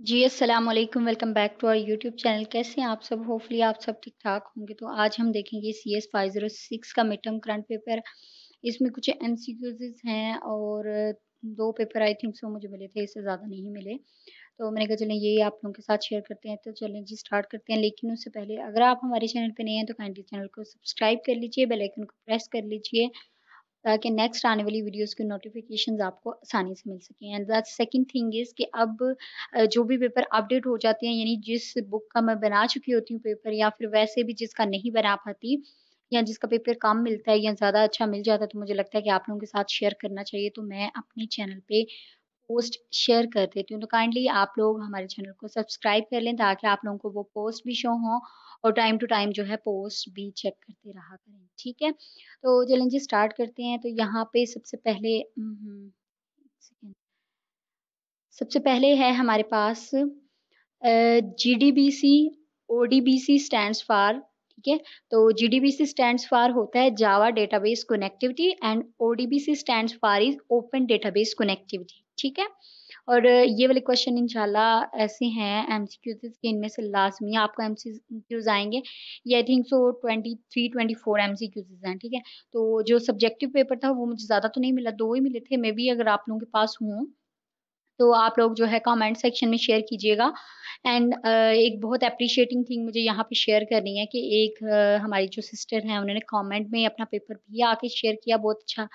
जी, अस्सलाम वालेकुम, welcome back to our YouTube channel. कैसे हैं आप सब? होपफुली आप सब ठीक-ठाक होंगे। तो आज हम देखेंगे सीएस 506 का मिड टर्म करंट पेपर। इसमें कुछ एमसीक्यूज़ हैं और 2 पेपर आई थिंक सो मुझे मिले थे, इससे ज़्यादा नहीं मिले। तो मैंने कहा चलें यही आप लोगों के साथ शेयर करते हैं, तो चलें जी स्टार्ट करते हैं। लेकिन उससे पहले अगर आप हमारे चैनल पे नए हैं तो काइंडली चैनल को सब्सक्राइब कर लीजिए, बेल आइकन को प्रेस कर लीजिए ताकि नेक्स्ट आने वाली वीडियोस की नोटिफिकेशंस आपको आसानी से मिल सकें। And the second thing is कि अब जो भी पेपर अपडेट हो जाते हैं, यानी जिस बुक का मैं बना चुकी होती हूँ पेपर, या फिर वैसे भी जिसका नहीं बना पाती या जिसका पेपर कम मिलता है या ज़्यादा अच्छा मिल जाता है, तो मुझे लगता है कि आप लोगों के साथ शेयर करना चाहिए। तो मैं अपने चैनल पे पोस्ट शेयर कर देती हूँ। तो काइंडली आप लोग हमारे चैनल को सब्सक्राइब कर लें ताकि आप लोगों को वो पोस्ट भी शो हों और टाइम टू टाइम जो है पोस्ट भी चेक करते रहा करें, ठीक है? तो चलें जी स्टार्ट करते हैं। तो यहाँ पे सबसे पहले एक सेकंड, सबसे पहले है हमारे पास जीडीबीसी, ओडीबीसी स्टैंड्स फॉर, ठीक है? तो जीडीबीसी स्टैंड्स फॉर होता है जावा database connectivity and ODBC stands for is open database connectivity, ठीक है? और ये वाले क्वेश्चन इंशाल्लाह ऐसे हैं एमसीक्यूज़ के, इनमें से लाज़मी आपको एमसीक्यूज़ आएँगे। ये आई थिंक सो 23-24 एमसीक्यूज़ हैं, ठीक है? तो जो सब्जेक्टिव पेपर था वो मुझे ज़्यादा तो नहीं मिला, 2 ही मिले थे, मेबी अगर आप लोगों के पास हों तो आप लोग जो है कमेंट सेक्शन में शेयर कीजिएगा। एंड एक बहुत एप्रिशिएटिंग थिंग मुझे यहाँ पे शेयर करनी है कि एक हमारी जो सिस्टर हैं उन्होंने कमेंट में अपना पेपर भी आके शेयर किया, बहुत अच्छा,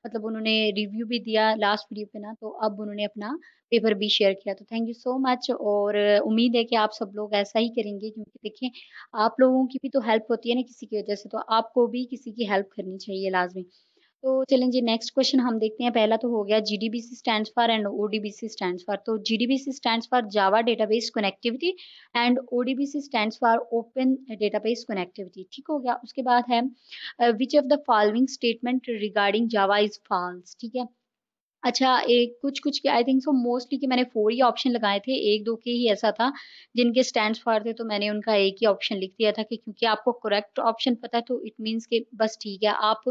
मतलब उन्होंने रिव्यू भी दिया लास्ट वीडियो पे ना, तो अब उन्होंने अपना पेपर भी शेयर किया, तो थैंक यू सो मच। और उम्मीद है कि आप सब लोग ऐसा ही करेंगे, क्योंकि देखिए आप लोगों की भी तो हेल्प होती है ना किसी की वजह से, तो आपको भी किसी की हेल्प करनी चाहिए लाजमी। तो चलें जी नेक्स्ट क्वेश्चन हम देखते हैं। पहला तो हो गया JDBC stands for and ODBC stands for. तो JDBC stands for Java database connectivity and ODBC stands for open database connectivity, ठीक हो गया। उसके बाद है which of the following statement regarding Java is false, ठीक है? अच्छा, एक कुछ-कुछ के आई थिंक सो मोस्टली कि मैंने 4 ही ऑप्शन लगाए थे, 1-2 के ही ऐसा था जिनके स्टैंड्स फॉर थे, तो मैंने उनका एक ही ऑप्शन लिख दिया था कि क्योंकि आपको करेक्ट ऑप्शन पता है तो इट मीन्स कि बस ठीक है, आप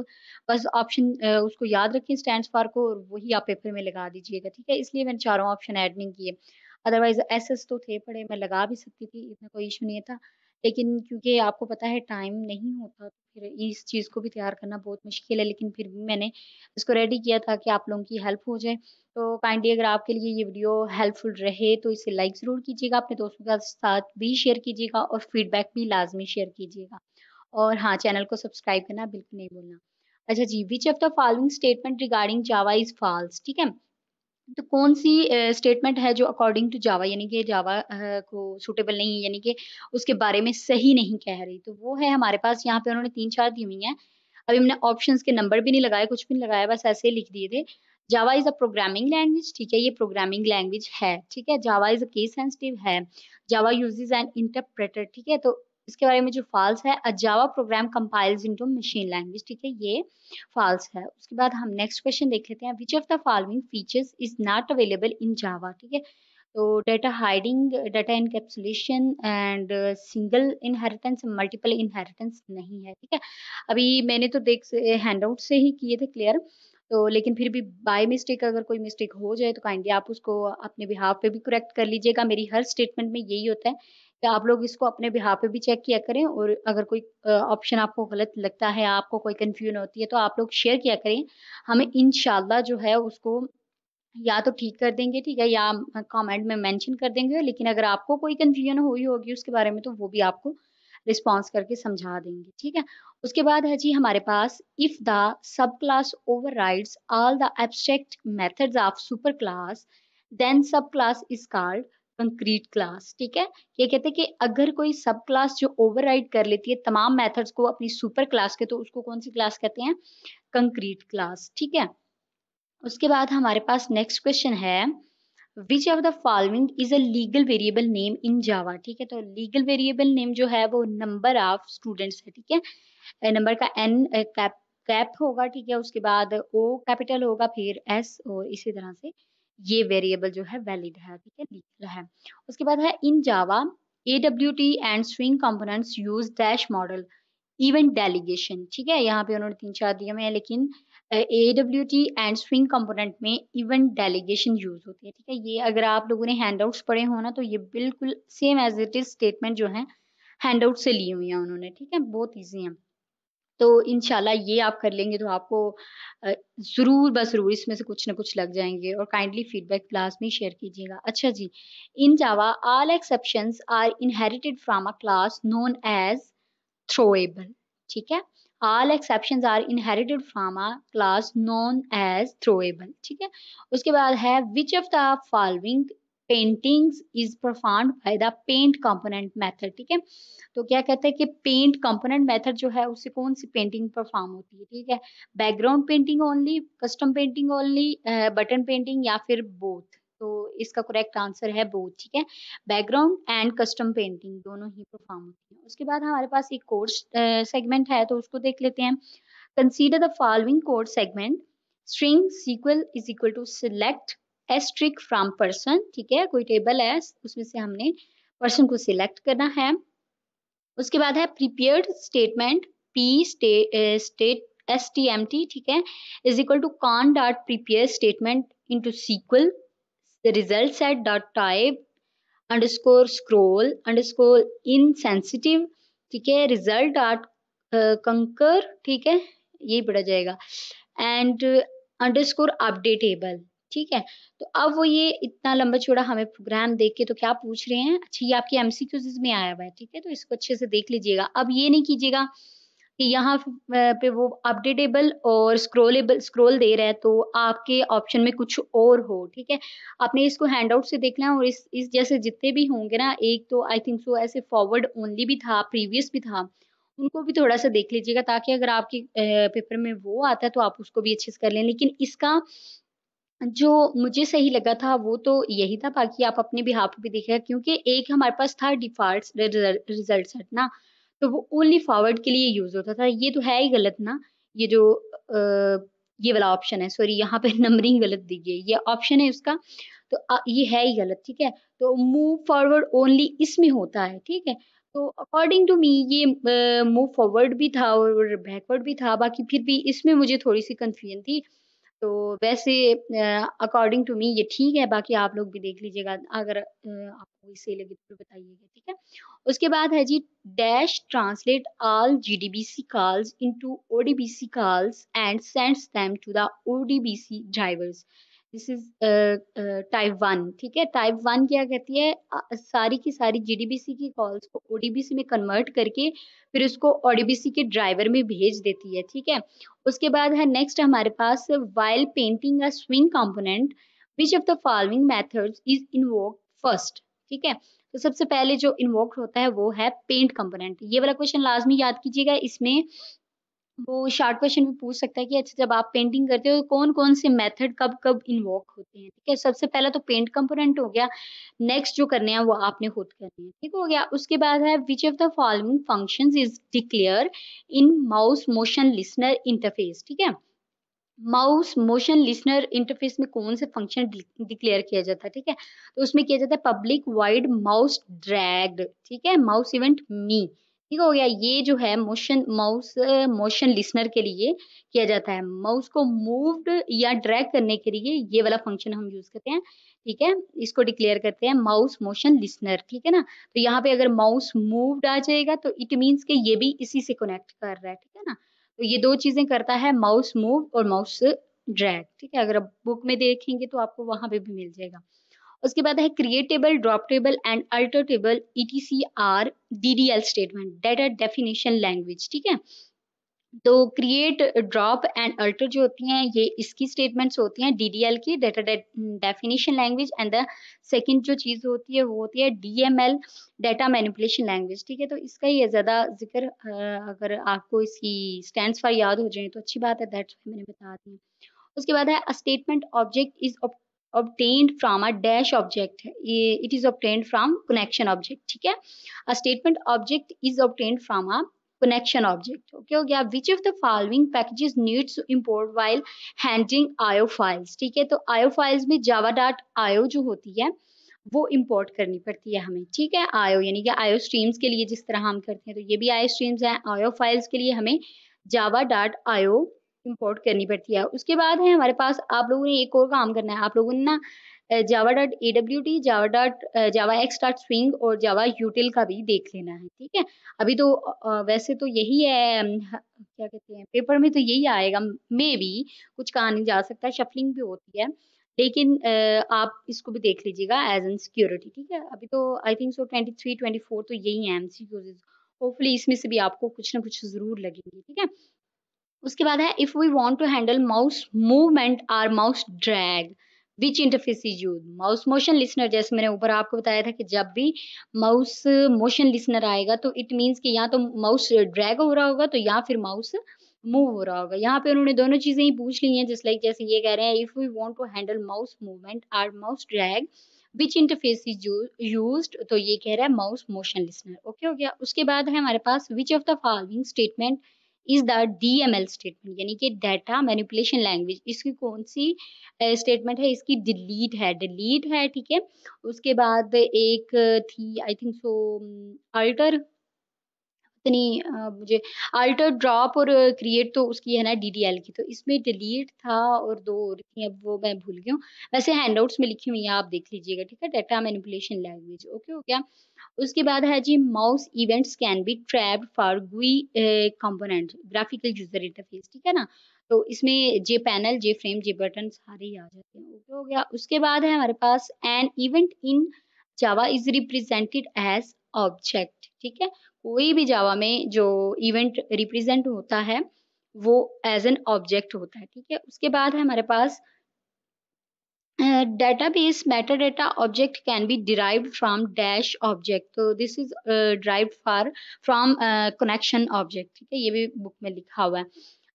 बस ऑप्शन उसको याद रखें स्टैंड्स फॉर को, और वही आप पेपर में लगा दीजिएगा, ठीक है? इसलिए मैंने चारों ऑप्शन ऐड नहीं किए। अदरवाइज़ एसएस तो थे पड़े, मैं लगा भी सकती थी, इतना कोई इश्यू नहीं था। लेकिन क्योंकि आपको पता है टाइम नहीं होता, तो फिर इस चीज़ को भी तैयार करना बहुत मुश्किल है, लेकिन फिर भी मैंने इसको रेडी किया था कि आप लोगों की हेल्प हो जाए। तो काइंडली अगर आपके लिए ये वीडियो हेल्पफुल रहे तो इसे लाइक ज़रूर कीजिएगा, अपने दोस्तों के साथ भी शेयर कीजिएगा और फीडबैक भी लाज़मी शेयर कीजिएगा। और हाँ, चैनल को सब्सक्राइब करना बिल्कुल नहीं भूलना। अच्छा जी, which of the following statement regarding Java is false, ठीक है? तो कौन-सी स्टेटमेंट है जो अकॉर्डिंग टू जावा, यानी कि जावा को सूटेबल नहीं है, यानी कि उसके बारे में सही नहीं कह रही, तो वो है हमारे पास यहाँ पे उन्होंने 3-4 दी हुई हैं। अभी हमने ऑप्शंस के नंबर भी नहीं लगाए, कुछ भी नहीं लगाया, बस ऐसे ही लिख दिए थे। जावा इज़ अ प्रोग्रामिंग लैंग्वेज, ठीक है? ये प्रोग्रामिंग लैंग्वेज है, ठीक है? जावा इज़ अ केस सेंसिटिव है। जावा यूजेस एन इंटरप्रेटर, ठीक है? तो इसके बारे में जो फॉल्स है, a Java program compiles into machine language, ठीक है? ये फॉल्स है। उसके बाद हम नेक्स्ट क्वेश्चन देख लेते हैं, which of the following features is not available in Java, ठीक है? तो data hiding, data encapsulation and single inheritance, multiple inheritance नहीं है, ठीक है? अभी मैंने तो देख से हैंडआउट से ही किए थे क्लियर, तो लेकिन फिर भी बाय मिस्टेक अगर कोई मिस्टेक हो जाए तो काइंडली आप उसको अपने बिहाफ पे भी करेक्ट कर लीजिएगा। मेरी हर स्टेटमेंट में यही होता है कि आप लोग इसको अपने बिहाफ पे भी चेक किया करें, और अगर कोई ऑप्शन आपको गलत लगता है, आपको कोई कन्फ्यूजन होती है, तो आप लोग शेयर किया करें। हमें इंशाल्लाह जो है उसको या तो ठीक कर देंगे, ठीक है? या कमेंट में मेंशन कर देंगे, लेकिन अगर आपको कोई कन्फ्यूजन हुई होगी उसके बारे में तो वो भी आपको रिस्पॉन्स करके समझा देंगे, ठीक है? उसके बाद है जी हमारे पास, if the sub class overrides all the abstract methods of super class then sub class is called concrete class, ठीक है? ये कहते हैं कि अगर कोई सब क्लास जो ओवरराइड कर लेती है तमाम मेथड्स को अपनी सुपर क्लास के, तो उसको कौन सी क्लास कहते हैं? कंक्रीट क्लास, ठीक है? उसके बाद हमारे पास नेक्स्ट क्वेश्चन है, which of the following is a legal variable name in Java, ठीक है? तो लीगल वेरिएबल नेम जो है वो नंबर ऑफ स्टूडेंट्स है, ठीक है? नंबर का एन कैप कैप होगा, ठीक है? उसके बाद ओ कैपिटल होगा, फिर एस, और इसी तरह से ये वेरिएबल जो है वैलिड है, ठीक है? लीगल है। उसके बाद है इन जावा AWT and swing components use dash model event delegation, ठीक है? यहाँ पे उन्होंने 3-4 दिए हुए हैं, लेकिन AWT एंड स्विंग कंपोनेंट में इवेंट डेलीगेशन यूज होती है, ठीक है। ये अगर आप लोगों ने हैंडआउट्स पढ़े हो ना, तो ये बिल्कुल same as it is statement जो है हैंडआउट से ली हुई है उन्होंने, ठीक है। बहुत ईजी है, तो इंशाल्लाह ये आप कर लेंगे तो आपको ज़रूर ज़रूर इसमें से कुछ ना कुछ लग जाएंगे। और काइंडली फीडबैक क्लास में शेयर कीजिएगा। अच्छा जी, in Java all exceptions are inherited from a class known as throwable, ठीक है। all exceptions are inherited from a class known as throwable, ठीक है। उसके बाद है which of the following paintings is performed by the paint component method, ठीक है। तो क्या कहते हैं कि पेंट कंपोनेंट मेथड जो है उससे कौन सी पेंटिंग परफॉर्म होती है, ठीक है। Background painting only, custom painting only, button painting या फिर बोथ। तो इसका करेक्ट आंसर है बोथ, ठीक है। बैकग्राउंड एंड कस्टम पेंटिंग दोनों ही परफॉर्म होती है। उसके बाद हमारे पास एक कोड सेगमेंट है, तो उसको देख लेते हैं। Consider the following code segment. String SQL is equal to select asterisk from person, ठीक है। कोई टेबल है उसमें से हमने पर्सन को सिलेक्ट करना है। उसके बाद है prepared statement P state STMT, ठीक है, is equal to con dot prepare statement into SQL the result set dot type underscore scroll underscore insensitive, ठीक है, रिजल्ट डॉट कंकर, ठीक है, यही पढ़ा जाएगा, एंड अंडरस्कोर अपडेटेबल, ठीक है। तो अब वो ये इतना लंबा चौड़ा हमें प्रोग्राम देख के तो क्या पूछ रहे हैं। अच्छा, ये आपके MCQs में आया हुआ है, ठीक है, तो इसको अच्छे से देख लीजिएगा। अब ये नहीं कीजिएगा कि यहाँ पे वो अपडेटेबल और स्क्रोल दे रहा है तो आपके ऑप्शन में कुछ और हो, ठीक है। आपने इसको हैंडआउट से देखना है। और इस जैसे जितने भी होंगे ना, एक तो आई थिंक सो ऐसे फॉरवर्ड ओनली भी था, प्रीवियस भी था, उनको भी थोड़ा सा देख लीजिएगा, ताकि अगर आपके पेपर में वो आता है तो आप उसको भी अच्छे से कर लें। लेकिन इसका जो मुझे सही लगा था वो तो यही था, बाकी आप अपने बिहाफ पे भी देखिएगा, क्योंकि एक हमारे पास था डिफॉल्ट रिजल्ट सेट ना, तो वो ओनली फॉरवर्ड के लिए यूज होता था। ये तो है ही गलत ना, ये जो ये वाला ऑप्शन है, सॉरी यहाँ पे नंबरिंग गलत दी गई है, ये ऑप्शन है उसका, तो ये है ही गलत, ठीक है। तो मूव फॉरवर्ड ओनली इसमें होता है, ठीक है। तो अकॉर्डिंग टू मी ये मूव फॉरवर्ड भी था और बैकवर्ड भी था, बाकी फिर भी इसमें मुझे थोड़ी सी कंफ्यूजन थी। तो वैसे अकॉर्डिंग टू मी ये ठीक है, बाकी आप लोग भी देख लीजिएगा, अगर आपको इससे लगे तो बताइएगा, ठीक है। उसके बाद है जी dash translate all GDBC calls into ODBC calls and sends them to the ODBC drivers. This is type 1, ठीक है। टाइप 1 क्या कहती है, सारी की सारी GDBC की कॉल्स को ODBC में कन्वर्ट करके फिर उसको ODBC के ड्राइवर में भेज देती है, ठीक है। उसके बाद है नेक्स्ट हमारे पास while painting a swing component which of the following methods is invoked first, ठीक है। तो सबसे पहले जो इन्वोक होता है वो है पेंट कंपोनेंट। ये वाला क्वेश्चन लाजमी याद कीजिएगा, इसमें वो शॉर्ट क्वेश्चन भी पूछ सकता है कि अच्छा जब आप पेंटिंग करते हो तो कौन कौन से मेथड कब कब इन्वोक होते हैं, ठीक है। सबसे पहला तो पेंट कंपोनेंट हो गया, नेक्स्ट जो करने हैं वो आपने खुद करने हैं, ठीक हो गया। उसके बाद है which of the following functions is declare in mouse motion listener interface, ठीक है। माउस मोशन लिसनर इंटरफेस में कौन से फंक्शन डिक्लेयर किया जाता है, ठीक है। तो उसमें किया जाता है पब्लिक वाइड माउस ड्रैग्ड, ठीक है, माउस इवेंट मी, ठीक हो गया। ये जो है माउस मोशन लिसनर के लिए किया जाता है। माउस को मूव्ड या ड्रैग करने के लिए ये वाला फंक्शन हम यूज करते हैं, ठीक है। इसको डिक्लेयर करते हैं माउस मोशन लिसनर, ठीक है ना। तो यहाँ पे अगर माउस मूव्ड आ जाएगा तो इट मीन्स के ये भी इसी से कनेक्ट कर रहा है, ठीक है ना। तो ये दो चीजें करता है, माउस मूव और माउस ड्रैग, ठीक है। अगर आप बुक में देखेंगे तो आपको वहां पे भी मिल जाएगा। उसके बाद है create table, drop table and alter table ETCR DDL statement, data definition language, ठीक है। तो क्रिएट, ड्रॉप एंड अल्टर जो होती हैं ये इसकी स्टेटमेंट्स होती हैं DDL की, data definition language, and the second जो चीज होती है वो होती है DML, डाटा मैनिपुलेशन लैंग्वेज, ठीक है। तो इसका ये ज्यादा जिक्र अगर आपको इसकी स्टैंड्स फॉर याद हो जाए तो अच्छी बात है, दैट्स मैंने बता दी। उसके बाद है a statement object is obtained from a dash object, it is obtained from connection object, ठीक है। a statement object is obtained from a connection object, okay हो गया। which of the following packages needs to import while handling IO files, ठीक है। तो IO files में java.io जो होती है वो इंपोर्ट करनी पड़ती है हमें, ठीक है। IO यानी कि IO स्ट्रीम्स के लिए जिस तरह हम करते हैं, तो ये भी IO स्ट्रीम्स हैं। IO फाइल्स के लिए हमें java.io इंपोर्ट करनी पड़ती है। उसके बाद है हमारे पास, आप लोगों ने एक और काम करना है, आप लोगों ने ना जावा डॉट AWT, जावा एक्स डॉट स्विंग और जावा यूटिल का भी देख लेना है, ठीक है। अभी तो वैसे तो यही है, क्या कहते हैं, पेपर में तो यही आएगा मे बी, कुछ कहा नहीं जा सकता, शफलिंग भी होती है, लेकिन आप इसको भी देख लीजिएगा एज एन सिक्योरिटी, ठीक है। अभी तो आई थिंक सो 23 24 तो यही है MCQs, होपफुली इसमें से भी आपको कुछ ना कुछ जरूर लगेंगे, ठीक है। उसके बाद है, if we want to handle mouse movement और mouse drag, which interface is use. Mouse motion listener, जैसे मैंने ऊपर आपको बताया था कि जब भी माउस मोशन लिसनर आएगा तो इट मीन्स कि या तो माउस ड्रैग हो रहा होगा तो या फिर माउस मूव हो रहा होगा। यहाँ पे उन्होंने दोनों चीजें ही पूछ ली हैं, जस्ट लाइक जैसे ये कह रहे हैं, if we want to handle mouse movement और mouse drag which interface is used, तो ये कह रहा है माउस मोशन लिसनर। ओके हो गया। उसके बाद है हमारे पास, which of the following statement is the DML statement, यानी कि डाटा मैनिपुलेशन लैंग्वेज, इसकी कौन सी स्टेटमेंट है, इसकी डिलीट है, ठीक है। उसके बाद एक थी आई थिंक सो अल्टर, इतनी मुझे अल्टर ड्रॉप और क्रिएट तो उसकी है ना DDL की, तो इसमें डिलीट था और दो और थी, अब वो मैं भूल गई हूँ। वैसे हैंडआउट्स में लिखी हुई है, आप देख लीजिएगा, ठीक है। डाटा मैनिपुलेशन लैंग्वेज, ओके हो गया। उसके बाद है जी, mouse events can be trapped for GUI component graphical user interface, ठीक है ना। तो इसमें J panel, J frame, J button सारे ही आ जाते हैं, ओके हो गया। उसके बाद है हमारे पास, an event in Java is represented as object, ठीक है। कोई भी जावा में जो इवेंट रिप्रेजेंट होता है वो एज एन ऑब्जेक्ट होता है, ठीक है। उसके बाद है हमारे पास, database metadata object can be derived from dash object, तो this is derived from connection object, ठीक है। ये भी बुक में लिखा हुआ है।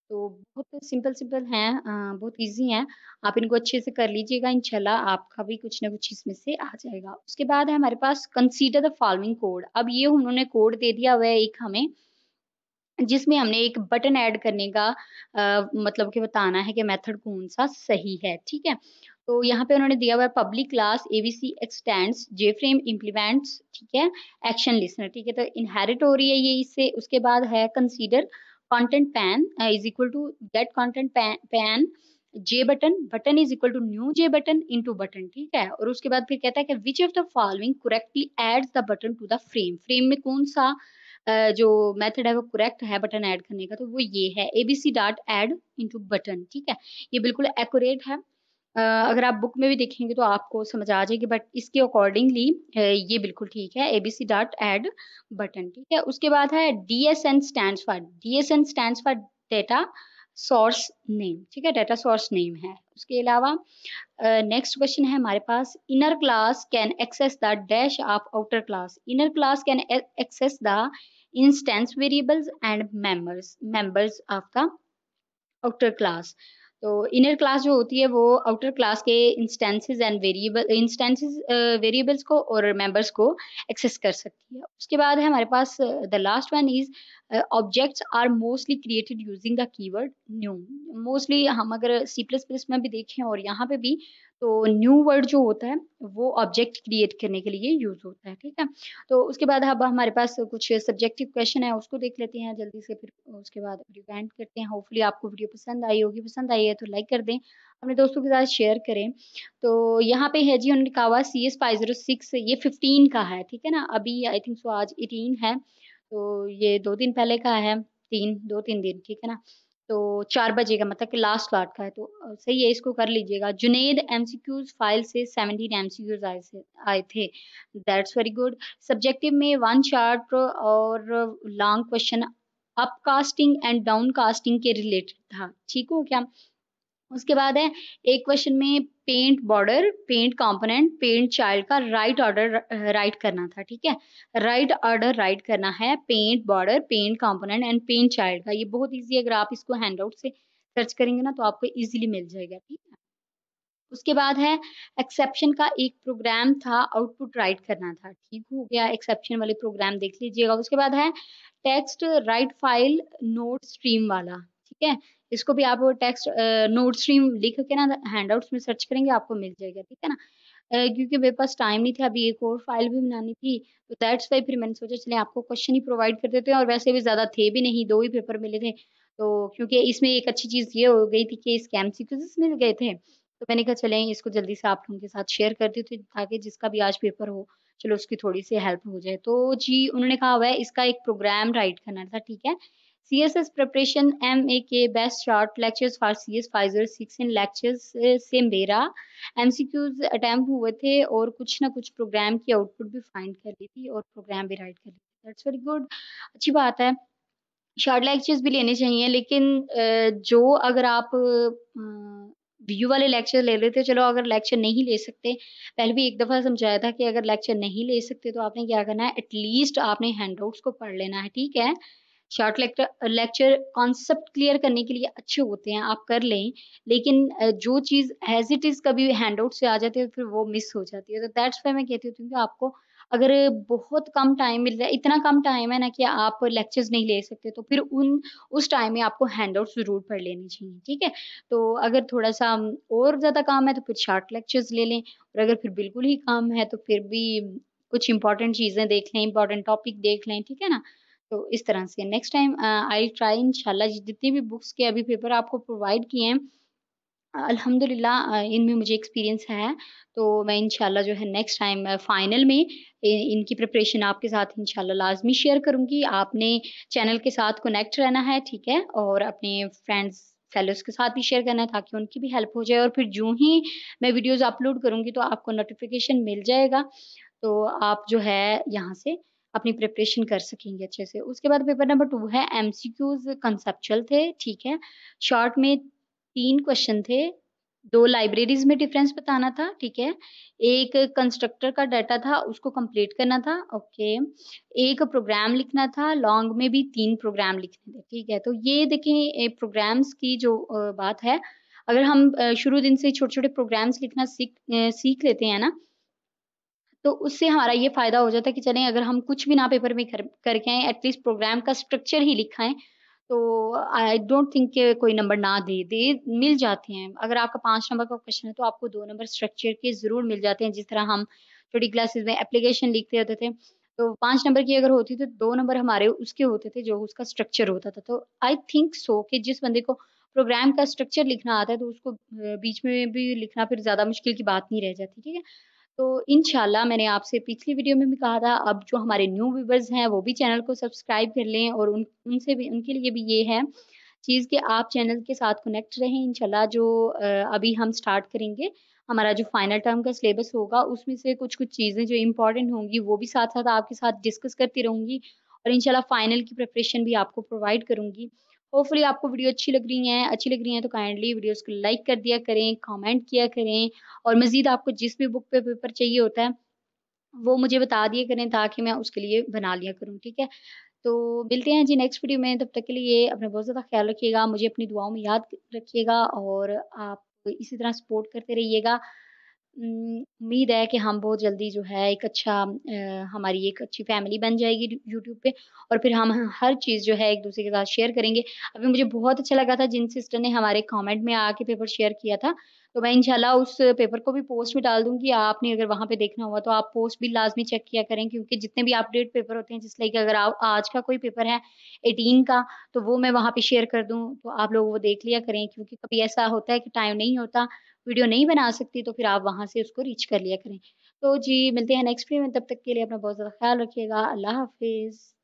तो बहुत सिंपल सिंपल हैं, बहुत इजी हैं, आप इनको अच्छे से कर लीजिएगा, इंशाल्लाह आपका भी कुछ ना कुछ इसमें से आ जाएगा। उसके बाद है हमारे पास, कंसीडर द फॉलोइंग कोड। अब ये उन्होंने कोड दे दिया हुआ है एक हमें, जिसमें हमने एक बटन ऐड करने का मतलब कि बताना है कि मेथड कौन सा सही है, ठीक है। तो यहाँ पे उन्होंने दिया हुआ है, public class ABC extends JFrame implements, ठीक है, एक्शन लिसनर, ठीक है। तो इनहेरिट हो रही है ये इससे। उसके बाद है, consider content pane is equal to get content pane J button, button is equal to new J button into button, ठीक है। और उसके बाद फिर कहता है कि which of the following correctly adds the button to the frame, frame में कौन सा जो मेथड है वो करेक्ट है बटन ऐड करने का, तो वो ये है ABC dot add into button, ठीक है। ये बिल्कुल एक्यूरेट है। अगर आप बुक में भी देखेंगे तो आपको समझ आ जाएगी, बट इसके अकॉर्डिंगली ये बिल्कुल ठीक है, ABC डॉट ऐड बटन, ठीक है। उसके बाद है, DSN stands for data source name, ठीक है, डाटा सोर्स नेम है। उसके अलावा नेक्स्ट क्वेश्चन है हमारे पास, inner class can access the dash of outer class, inner class can access the instance variables and members of the outer class. तो inner class जो होती है वो आउटर क्लास के इंस्टेंसेस वेरिएबल्स को और मेंबर्स को एक्सेस कर सकती है। उसके बाद है हमारे पास, the last one is, objects are mostly created using the keyword new. Mostly हम अगर C++ में भी देखें और यहाँ पे भी, तो न्यू वर्ड जो होता है वो ऑब्जेक्ट क्रिएट करने के लिए यूज होता है, ठीक है। तो उसके बाद अब हमारे पास कुछ सब्जेक्टिव क्वेश्चन है, उसको देख लेते हैं जल्दी से, फिर उसके बाद वीडियो एंड करते हैं। होपफुली आपको वीडियो पसंद आई होगी, पसंद आई है तो लाइक कर दें, अपने दोस्तों के साथ शेयर करें। तो यहाँ पे है जी, उन्होंने कहा हुआ CS506, ये 15 का है, ठीक है ना। अभी आई थिंक सो आज 18 है, तो ये 2 दिन पहले का है, 2-3 दिन, ठीक है ना। तो 4 बजे का, मतलब कि लास्ट स्लॉट का है, तो सही है, इसको कर लीजिएगा। जुनेद MCQs फाइल से 17 MCQs आए थे, दैट्स वेरी गुड। सब्जेक्टिव में 1 चार्ट और लॉन्ग क्वेश्चन अपकास्टिंग एंड डाउनकास्टिंग के रिलेटेड था, ठीक हो क्या। उसके बाद है, एक क्वेश्चन में paint border, paint component, paint child का राइट ऑर्डर राइट करना था, ठीक है। राइट ऑर्डर राइट करना है paint border, paint component and paint child का। ये बहुत इजी है, अगर आप इसको हैंडआउट से सर्च करेंगे ना तो आपको इजीली मिल जाएगा, ठीक है। उसके बाद है, एक्सेप्शन का एक प्रोग्राम था, आउटपुट राइट करना था, ठीक हो गया। एक्सेप्शन वाले प्रोग्राम देख लीजिएगा। उसके बाद है, text write file note stream वाला, ठीक है। इसको भी आप टेक्स्ट नोट स्ट्रीम लिख के ना हैंडआउट्स में सर्च करेंगे, आपको मिल जाएगा, ठीक है ना। क्योंकि मेरे पास टाइम नहीं था, अभी एक और फाइल भी बनानी थी, तो दैट्स वाई फिर मैंने सोचा चले आपको क्वेश्चन ही प्रोवाइड कर देते हैं, और वैसे भी ज्यादा थे भी नहीं, 2 ही पेपर मिले थे, तो क्योंकि इसमें एक अच्छी चीज़ ये हो गई थी कि इसके एमसीक्यूज़ मिल गए थे, तो मैंने कहा चलें इसको जल्दी से आप लोगों के साथ शेयर कर देती हूँ ताकि जिसका भी आज पेपर हो, चलो उसकी थोड़ी-सी हेल्प हो जाए। तो जी, उन्होंने कहा हुआ है इसका एक प्रोग्राम राइट करना था, ठीक है? CSS preparation MA best short lectures for CS 506 in lectures से मेरा एमसीक्यूज़ अटेम्प्ट हुए थे और कुछ ना कुछ प्रोग्राम की आउटपुट भी फाइंड कर ली थी और प्रोग्राम भी राइट कर ली थी। दैट्स वेरी गुड, अच्छी बात है। शॉर्ट लेक्चर्स भी लेने चाहिए लेकिन जो अगर आप व्यू वाले लेक्चर ले लेते चलो अगर लेक्चर नहीं ले सकते, पहले भी एक दफ़ा समझाया था कि अगर लेक्चर नहीं ले सकते तो आपने क्या करना है एटलीस्ट आपने हैंडआउट्स को पढ़ लेना है, ठीक है? शॉर्ट लेक्चर कॉन्सेप्ट क्लियर करने के लिए अच्छे होते हैं, आप कर लें, लेकिन जो चीज़ एज़ इट इज़ कभी हैंडआउट से आ जाती है, तो फिर वो मिस हो जाती है। तो दैट्स व्हाई मैं कहती होती हूँ कि आपको अगर बहुत कम टाइम मिल रहा है, इतना कम टाइम है ना कि आप लेक्चर्स नहीं ले सकते, तो फिर उस टाइम में आपको हैंडआउट ज़रूर पढ़ लेनी चाहिए, ठीक है? तो अगर थोड़ा-सा और ज़्यादा काम है, तो फिर शॉर्ट लेक्चर्स ले लें और अगर फिर बिल्कुल ही काम है, तो फिर भी कुछ इम्पोर्टेंट चीज़ें देख लें, इम्पोर्टेंट टॉपिक देख लें, ठीक है ना? तो इस तरह से नेक्स्ट टाइम आई ट्राई इंशाल्लाह जितनी भी बुक्स के अभी पेपर आपको प्रोवाइड किए हैं अल्हम्दुलिल्लाह इनमें मुझे एक्सपीरियंस है, तो मैं इंशाल्लाह जो है नेक्स्ट टाइम फाइनल में इनकी प्रिपरेशन आपके साथ इंशाल्लाह लाज़मी शेयर करूँगी। आपने चैनल के साथ कनेक्ट रहना है, ठीक है? और अपने फ्रेंड्स, फेलोज़ के साथ भी शेयर करना है ताकि उनकी भी हेल्प हो जाए और फिर यूँ ही मैं वीडियोज़ अपलोड करूँगी तो आपको नोटिफ़िकेशन मिल जाएगा। तो आप जो है यहाँ से अपनी प्रिपरेशन कर सकेंगे अच्छे से। उसके बाद पेपर नंबर 2 है एमसीक्यूज़ कांसेप्चुअल थे, ठीक है? शॉर्ट में 3 क्वेश्चन थे, 2 लाइब्रेरीज़ में डिफरेंस बताना था, ठीक है? 1 कंस्ट्रक्टर का डाटा था, उसको कंप्लीट करना था, ओके। 1 प्रोग्राम लिखना था, लॉन्ग में भी 3 प्रोग्राम लिखने थे, ठीक है? तो ये देखें प्रोग्राम्स की जो बात है, अगर हम शुरू दिन से छोटे-छोटे प्रोग्राम्स लिखना सीख लेते हैं ना, तो उससे हमारा ये फ़ायदा हो जाता है कि चलें अगर हम कुछ भी ना पेपर में करके आएँ, एटलीस्ट प्रोग्राम का स्ट्रक्चर ही लिखा है, तो आई डोंट थिंक कि कोई नंबर ना मिल जाते हैं। अगर आपका 5 नंबर का क्वेश्चन है, तो आपको 2 नंबर स्ट्रक्चर के ज़रूर मिल जाते हैं, जिस तरह हम छोटी क्लासेस में एप्लीकेशन लिखते होते थे, तो 5 नंबर की अगर होती, तो 2 नंबर हमारे उसके होते थे, जो उसका स्ट्रक्चर होता था। तो आई थिंक सो कि जिस बंदे को प्रोग्राम का स्ट्रक्चर लिखना आता है, तो उसको बीच में भी लिखना फिर ज़्यादा मुश्किल की बात नहीं रह जाती, ठीक है? तो इंशाल्लाह मैंने आपसे पिछली वीडियो में भी कहा था, अब जो हमारे न्यू व्यूअर्स हैं, वो भी चैनल को सब्सक्राइब कर लें और उनसे भी उनके लिए भी ये है चीज़ कि आप चैनल के साथ कनेक्ट रहें। इंशाल्लाह जो अभी हम स्टार्ट करेंगे, हमारा जो फाइनल टर्म का सिलेबस होगा, उसमें से कुछ-कुछ चीज़ें जो इम्पोर्टेंट होंगी, वो भी साथ-साथ आपके साथ डिस्कस करती रहूँगी और इंशाल्लाह फाइनल की प्रिपरेशन भी आपको प्रोवाइड करूँगी। होपफुली आपको वीडियो अच्छी लग रही हैं तो काइंडली वीडियोज़ को लाइक कर दिया करें, कमेंट किया करें और मज़ीद आपको जिस भी बुक पे पेपर चाहिए होता है, वो मुझे बता दिया करें ताकि मैं उसके लिए बना लिया करूँ, ठीक है? तो मिलते हैं जी नेक्स्ट वीडियो में, तब तक के लिए अपना बहुत ज़्यादा ख़्याल रखिएगा, मुझे अपनी दुआओं में याद रखिएगा और आप इसी तरह सपोर्ट करते रहिएगा। उम्मीद है कि हम बहुत जल्दी जो है एक अच्छा हमारी एक अच्छी फैमिली बन जाएगी यूट्यूब पे और फिर हम हर चीज़ जो है एक-दूसरे के साथ शेयर करेंगे। अभी मुझे बहुत अच्छा लगा था जिन सिस्टर ने हमारे कमेंट में आके पेपर शेयर किया था, तो मैं इंशाल्लाह उस पेपर को भी पोस्ट में डाल दूँगी। आपने अगर वहाँ पे देखना हुआ तो आप पोस्ट भी लाज़मी चेक किया करें क्योंकि जितने भी अपडेट पेपर होते हैं जिस लाइक अगर आज का कोई पेपर है 18 का, तो वो मैं वहाँ पे शेयर कर दूँ, तो आप लोग वो देख लिया करें क्योंकि कभी ऐसा होता है कि टाइम नहीं होता वीडियो नहीं बना सकती तो फिर आप वहाँ से उसको रीच कर लिया करें। तो जी, मिलते हैं नेक्स्ट वीडियो में, तब तक के लिए अपना बहुत ज़्यादा ख़्याल रखिएगा। अल्लाह हाफ़िज़।